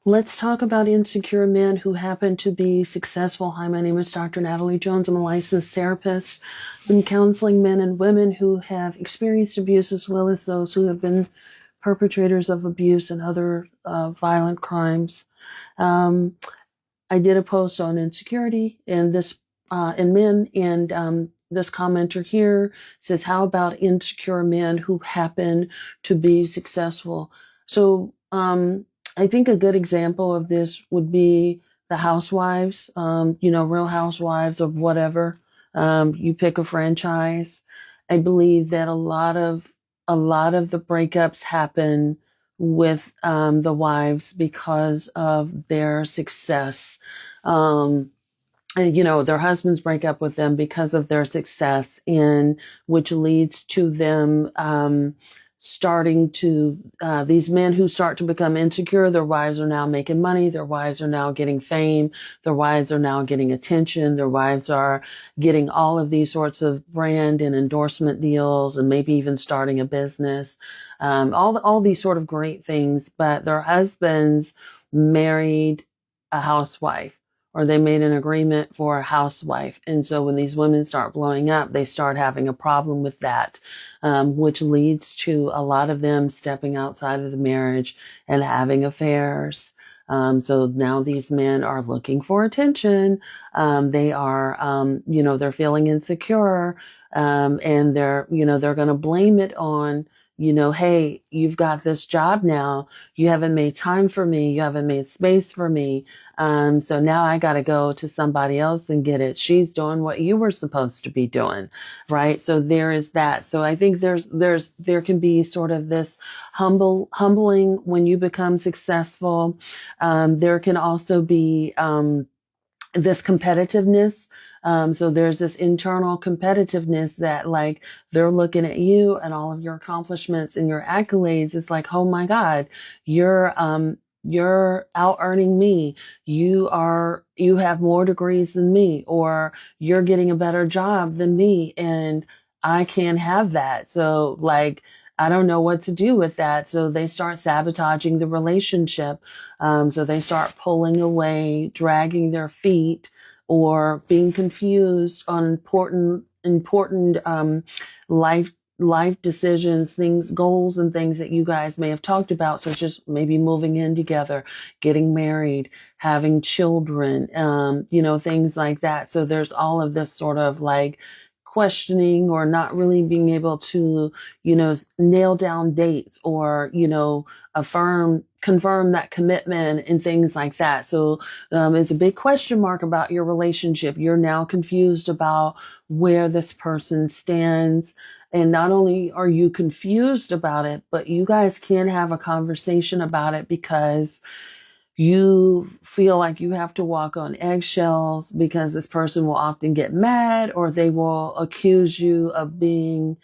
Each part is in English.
Let's talk about insecure men who happen to be successful. Hi, my name is Dr. Natalie Jones. I'm a licensed therapist. I've been counseling men and women who have experienced abuse as well as those who have been perpetrators of abuse and other violent crimes. Um, I did a post on insecurity and this in men, and this commenter here says, "How about insecure men who happen to be successful?" So I think a good example of this would be the housewives. Real housewives of whatever. You pick a franchise. I believe that a lot of the breakups happen with the wives because of their success. Um, and, their husbands break up with them because of their success, and which leads to them starting to these men who start to become insecure. Their wives are now making money. Their wives are now getting fame. Their wives are now getting attention. Their wives are getting all of these sorts of brand and endorsement deals, and maybe even starting a business. All these sort of great things, but their husbands married a housewife, or they made an agreement for a housewife. And so when these women start blowing up, they start having a problem with that, which leads to a lot of them stepping outside of the marriage and having affairs. So now these men are looking for attention. They are, they're feeling insecure, and they're going to blame it on, hey, you've got this job now. You haven't made time for me. You haven't made space for me. So now I got to go to somebody else and get it. She's doing what you were supposed to be doing, right? So there is that. So I think there can be sort of this humbling when you become successful. There can also be this competitiveness. So there's this internal competitiveness that, like, they're looking at you and all of your accomplishments and your accolades. It's like, oh my God, you're out earning me. You have more degrees than me, or you're getting a better job than me, and I can't have that. So, like, I don't know what to do with that. So they start sabotaging the relationship. So they start pulling away, dragging their feet, or being confused on important life decisions, things, goals, and things that you guys may have talked about, such as maybe moving in together, getting married, having children, things like that. So there's all of this sort of like questioning, or not really being able to, nail down dates, or, confirm that commitment and things like that. So it's a big question mark about your relationship. You're now confused about where this person stands. And not only are you confused about it, but you guys can't have a conversation about it because you feel like you have to walk on eggshells, because this person will often get mad, or they will accuse you of being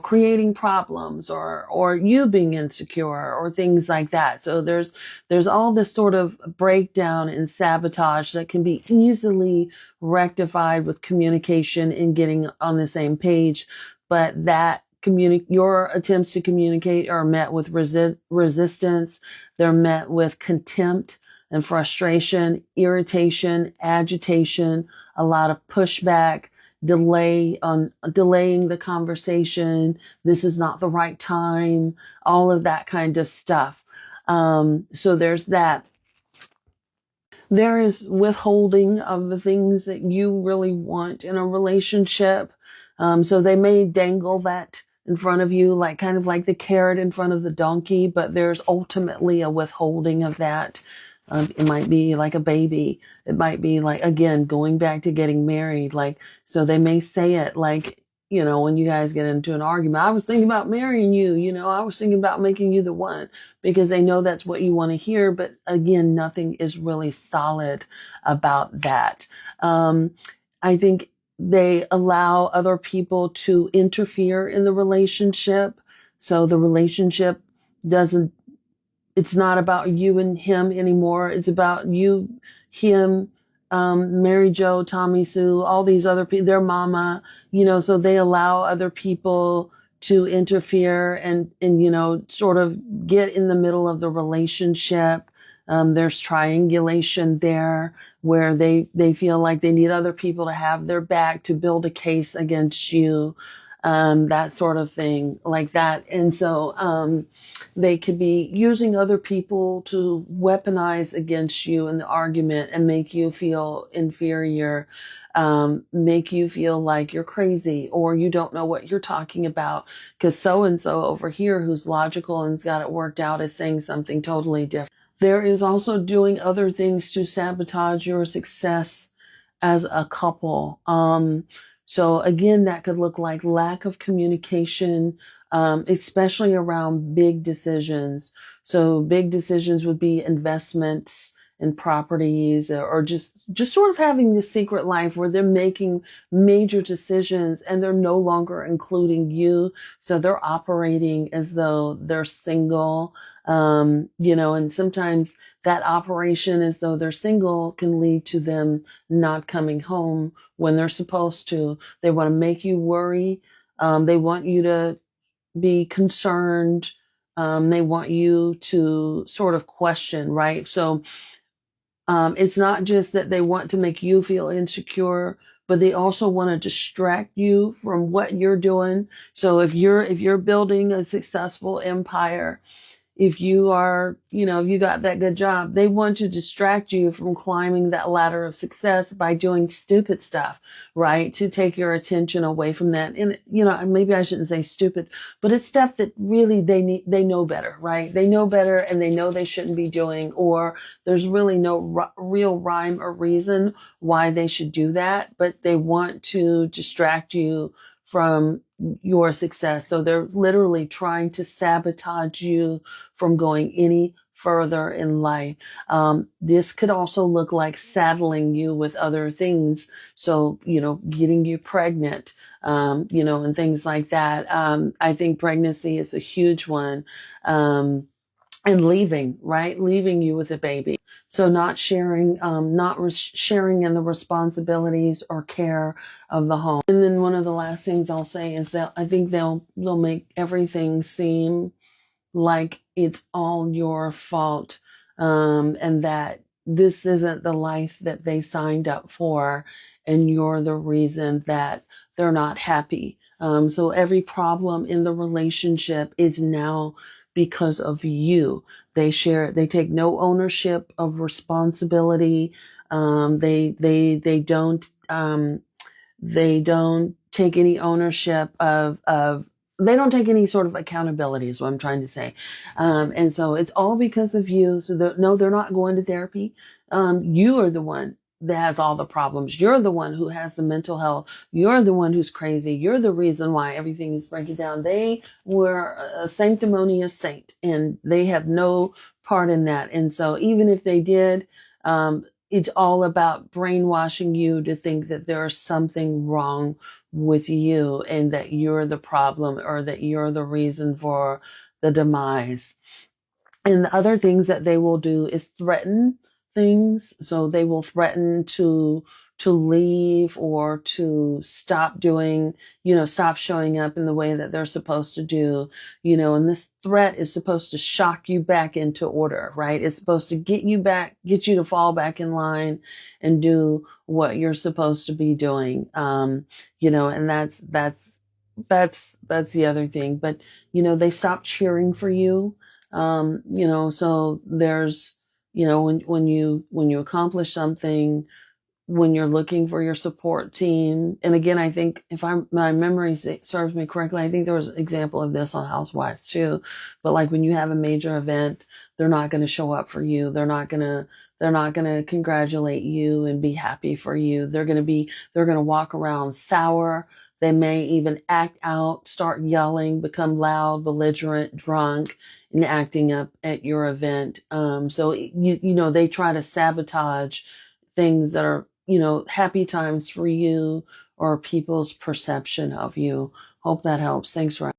creating problems, or you being insecure, or things like that. So there's all this sort of breakdown and sabotage that can be easily rectified with communication and getting on the same page. But that your attempts to communicate are met with resistance. They're met with contempt and frustration, irritation, agitation, a lot of pushback, delaying the conversation. This is not the right time, all of that kind of stuff. So there's that. There is withholding of the things that you really want in a relationship. So they may dangle that in front of you, like kind of like the carrot in front of the donkey, but there's ultimately a withholding of that. It might be like a baby. It might be like, again, going back to getting married. Like, so they may say it like, when you guys get into an argument, I was thinking about marrying you, I was thinking about making you the one, because they know that's what you want to hear. But again, nothing is really solid about that. I think they allow other people to interfere in the relationship. So the relationship doesn't, it's not about you and him anymore. It's about you, him, Mary Jo, Tommy Sue, all these other people, their mama, so they allow other people to interfere and, sort of get in the middle of the relationship. There's triangulation there where they feel like they need other people to have their back to build a case against you, that sort of thing like that. And so they could be using other people to weaponize against you in the argument and make you feel inferior, make you feel like you're crazy or you don't know what you're talking about because so and so over here who's logical and's got it worked out is saying something totally different. There is also doing other things to sabotage your success as a couple. So again, that could look like lack of communication, especially around big decisions. So big decisions would be investments in properties or just sort of having this secret life where they're making major decisions and they're no longer including you. So they're operating as though they're single, and sometimes that operation as though they're single can lead to them not coming home when they're supposed to. They want to make you worry. They want you to be concerned. They want you to sort of question, right? So it's not just that they want to make you feel insecure, but they also want to distract you from what you're doing. So if you're building a successful empire, if you are, if you got that good job, they want to distract you from climbing that ladder of success by doing stupid stuff, right? To take your attention away from that. And, maybe I shouldn't say stupid, but it's stuff that really they know better, right? They know better and they know they shouldn't be doing, or there's really no real rhyme or reason why they should do that, but they want to distract you from your success. So they're literally trying to sabotage you from going any further in life. This could also look like saddling you with other things. So, getting you pregnant, and things like that. I think pregnancy is a huge one. And leaving, right? Leaving you with a baby. So not sharing, sharing in the responsibilities or care of the home. And then one of the last things I'll say is that I think they'll make everything seem like it's all your fault, and that this isn't the life that they signed up for, and you're the reason that they're not happy. So every problem in the relationship is now because of you. They take no ownership of responsibility. They don't take any ownership of they don't take any sort of accountability is what I'm trying to say. And so it's all because of you. So no, they're not going to therapy. You are the one that has all the problems. You're the one who has the mental health. You're the one who's crazy. You're the reason why everything is breaking down. They were a sanctimonious saint and they have no part in that. And so even if they did, it's all about brainwashing you to think that there's something wrong with you and that you're the problem or that you're the reason for the demise. And the other things that they will do is threaten things. So they will threaten to leave or to stop doing, stop showing up in the way that they're supposed to do, and this threat is supposed to shock you back into order, right? It's supposed to get you to fall back in line and do what you're supposed to be doing. And that's the other thing. But, they stop cheering for you. So there's, when you accomplish something, when you're looking for your support team. And again, I think if my memory serves me correctly, I think there was an example of this on Housewives too. But like when you have a major event, they're not going to show up for you. They're not going to congratulate you and be happy for you. They're going to walk around sour. They may even act out, start yelling, become loud, belligerent, drunk, and acting up at your event. So they try to sabotage things that are, happy times for you or people's perception of you. Hope that helps. Thanks, Ryan.